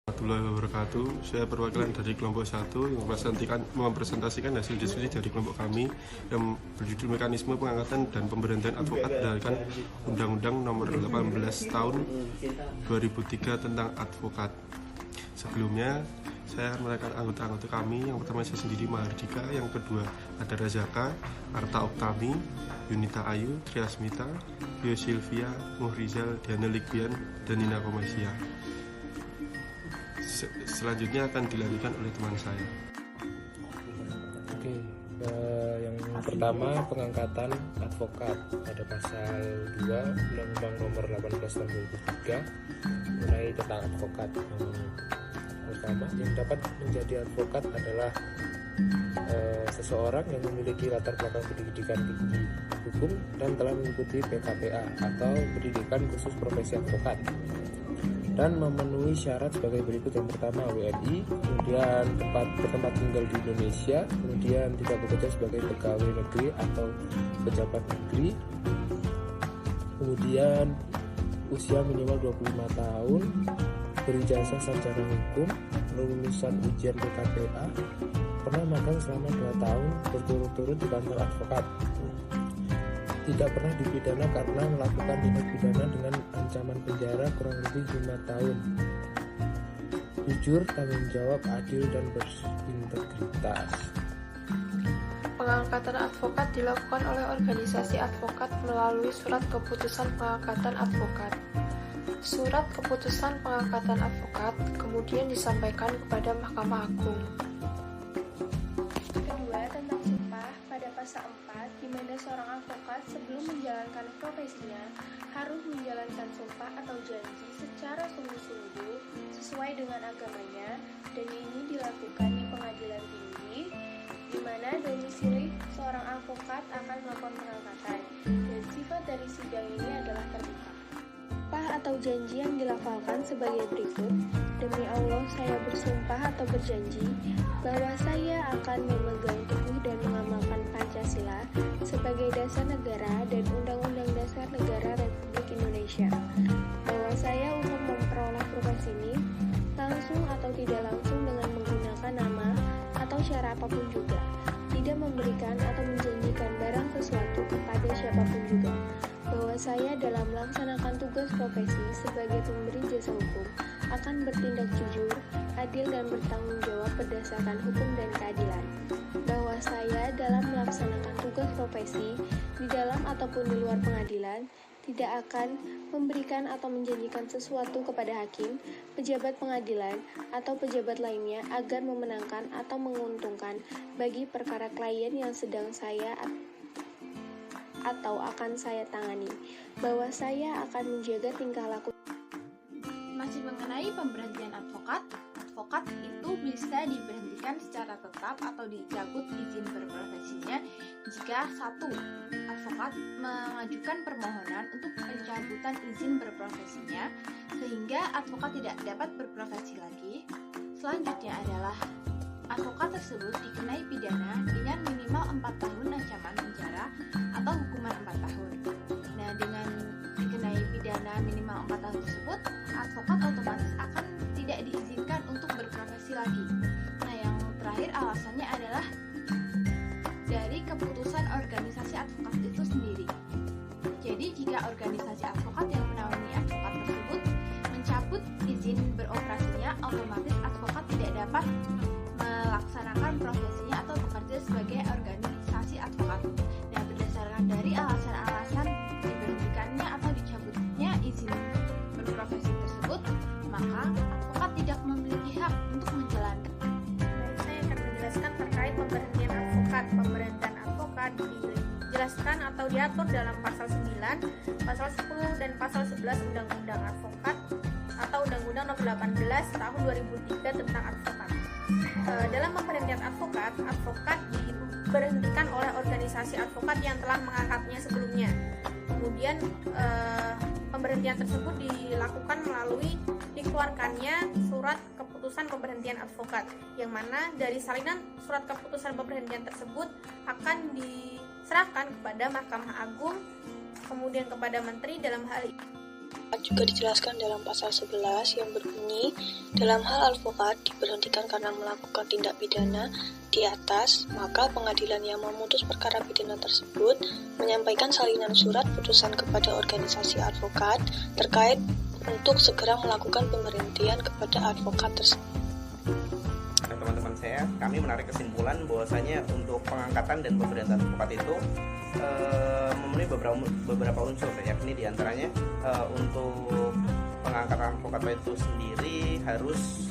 Warahmatullahi wabarakatuh. Saya perwakilan dari kelompok 1 yang mempresentasikan hasil diskusi dari kelompok kami yang berjudul Mekanisme Pengangkatan dan Pemberhentian Advokat berdasarkan Undang-Undang Nomor 18 Tahun 2003 tentang Advokat. Sebelumnya, saya akan menaikkan anggota-anggota kami. Yang pertama saya sendiri, Mahardika. Yang kedua ada Razaka, Arta Oktami, Yunita Ayu, Triasmita, Bio Silvia, Muhrizal, Diana Likbian, dan Nina Komasia. Selanjutnya akan dilanjutkan oleh teman saya. Oke, yang pertama pengangkatan advokat. Ada pasal 2 Undang-Undang Nomor 18 Tahun 2003 mengenai tentang advokat. Yang pertama, yang dapat menjadi advokat adalah seseorang yang memiliki latar belakang pendidikan tinggi hukum dan telah mengikuti PKPA atau pendidikan khusus profesi advokat dan memenuhi syarat sebagai berikut. Yang pertama, WNI, kemudian bertempat tinggal di Indonesia, kemudian tidak bekerja sebagai pegawai negeri atau pejabat negeri, kemudian usia minimal 25 tahun, berijazah sarjana hukum, lulusan ujian PKPA, pernah magang selama 2 tahun berturut-turut di kantor advokat, tidak pernah dipidana karena melakukan tindak pidana dengan ancaman penjara kurang lebih 5 tahun, jujur, tanggung jawab, adil, dan berintegritas. Pengangkatan advokat dilakukan oleh organisasi advokat melalui surat keputusan pengangkatan advokat. Surat keputusan pengangkatan advokat kemudian disampaikan kepada Mahkamah Agung. Kedua, tentang sumpah pada pasal 4, di mana seorang advokat sebelum menjalankan profesinya harus menjalankan sumpah atau janji secara sungguh-sungguh sesuai dengan agamanya, dan ini dilakukan di pengadilan tinggi, di mana domisili seorang advokat akan melakukan pengangkatan, dan sifat dari sidang ini adalah terbuka. Sumpah atau janji yang dilafalkan sebagai berikut. Demi Allah, saya bersumpah atau berjanji bahwa saya akan memegang teguh dan mengamalkan Pancasila sebagai dasar negara dan Undang-Undang Dasar Negara Republik Indonesia. Bahwa saya untuk memperoleh profesi ini langsung atau tidak langsung dengan menggunakan nama atau cara apapun juga, tidak memberikan atau menjanjikan barang sesuatu kepada siapapun juga. Bahwa saya dalam melaksanakan tugas profesi sebagai pemberi jasa hukum akan bertindak jujur, adil, dan bertanggung jawab berdasarkan hukum dan keadilan. Bahwa saya dalam melaksanakan tugas profesi di dalam ataupun di luar pengadilan tidak akan memberikan atau menjanjikan sesuatu kepada hakim, pejabat pengadilan, atau pejabat lainnya agar memenangkan atau menguntungkan bagi perkara klien yang sedang saya atau akan saya tangani. Bahwa saya akan menjaga tingkah laku. Masih mengenai pemberhentian advokat, advokat itu bisa diberhentikan secara tetap atau dicabut izin berprofesinya jika 1. Advokat mengajukan permohonan untuk pencabutan izin berprofesinya sehingga advokat tidak dapat berprofesi lagi. Selanjutnya adalah advokat tersebut dikenai pidana dengan minimal 4 tahun ancaman penjara atau hukuman 4 tahun. Nah, dengan dikenai pidana minimal 4 tahun tersebut, advokat otomatis akan tidak diizinkan untuk berprofesi lagi. Nah, yang terakhir alasannya adalah dari keputusan organisasi advokat itu sendiri. Jadi, jika organisasi advokat yang menaungi advokat tersebut mencabut izin beroperasinya, otomatis advokat tidak dapat melaksanakan profesinya atau bekerja sebagai organisasi advokat. Nah, berdasarkan dari alasan-alasan diberhentikannya atau dicabutnya izin berprofesi tersebut, maka advokat tidak memiliki hak untuk menjalankan. Saya akan menjelaskan terkait pemberhentian advokat. Pemberhentian advokat dijelaskan atau diatur dalam pasal 9, pasal 10, dan pasal 11 Undang-Undang Advokat atau Undang-Undang Nomor 18 Tahun 2003 tentang advokat. Dalam pemberhentian advokat diberhentikan oleh organisasi advokat yang telah mengangkatnya sebelumnya. Kemudian pemberhentian tersebut dilakukan melalui dikeluarkannya surat keputusan pemberhentian advokat, yang mana dari salinan surat keputusan pemberhentian tersebut akan diserahkan kepada Mahkamah Agung, kemudian kepada Menteri dalam hal ini. Juga dijelaskan dalam pasal 11 yang berbunyi, dalam hal advokat diberhentikan karena melakukan tindak pidana di atas, maka pengadilan yang memutus perkara pidana tersebut menyampaikan salinan surat putusan kepada organisasi advokat terkait untuk segera melakukan pemberhentian kepada advokat tersebut. Teman-teman saya, kami menarik kesimpulan bahwasanya untuk pengangkatan dan pemberhentian advokat itu memenuhi beberapa unsur, yakni diantaranya untuk pengangkatan advokat itu sendiri harus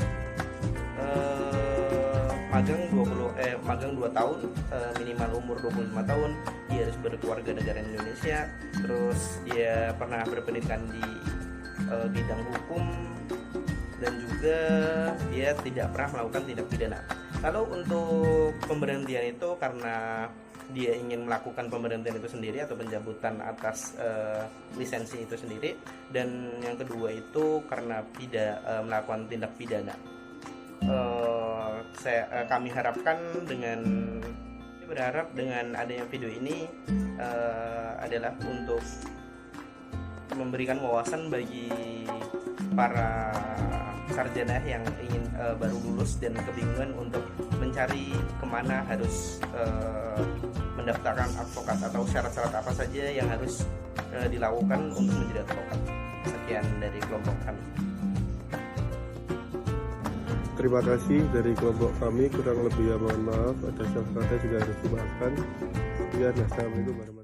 magang 2 tahun, minimal umur 25 tahun, dia harus berkeluarga negara Indonesia, terus dia pernah berpendidikan di bidang hukum, dan juga dia tidak pernah melakukan tindak pidana. Lalu untuk pemberhentian itu karena dia ingin melakukan pemberhentian itu sendiri atau pencabutan atas lisensi itu sendiri, dan yang kedua itu karena tidak melakukan tindak pidana. Kami berharap dengan adanya video ini adalah untuk memberikan wawasan bagi para sarjana yang ingin baru lulus dan kebingungan untuk mencari kemana harus mendaftarkan advokat atau syarat-syarat apa saja yang harus dilakukan untuk menjadi advokat. Sekian dari kelompok kami. Terima kasih dari kelompok kami, kurang lebih ya mohon maaf, ada salah kata juga harus dimaafkan. Sekian, assalamualaikum warahmatullahi wabarakatuh.